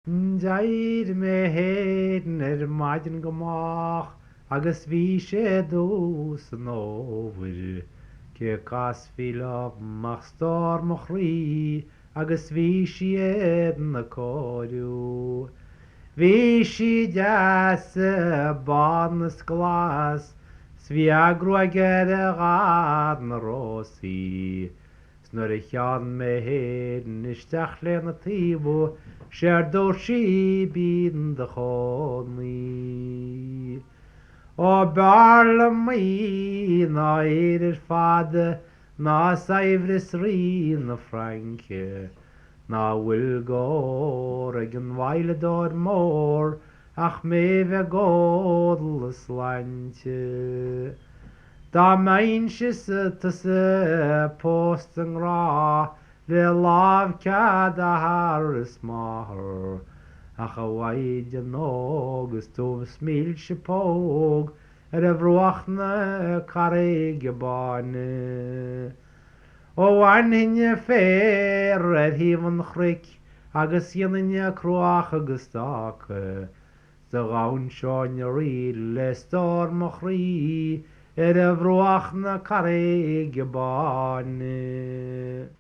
Jair me heden maidin gomach agus bhí sé dús an óbhair ce cas fila mach star mo chrí agus bhí siad na cóiriú. Bhí si deas barnas glas sviagru a gad na rosaí. Snur a chean me heden isteach le na tíbú sér dó si bín de chonaí. Ó bearla mí ná éidir fada ná saimhris rí na Franke, ná bhfuil gór ag an bhailedóir mór ach mé bheith gódal is leinte. Tá main si sa post an rá le láb cead a Harris máthir ach a bhaid an ógus tómh smíl se póg a bhruach na carréige báine. Ó bhainhinne fér híomh chric agus dhéananne cruach agus dácha sa ghabhann seáin rí le star mo chrí a bhruach na carréige báine.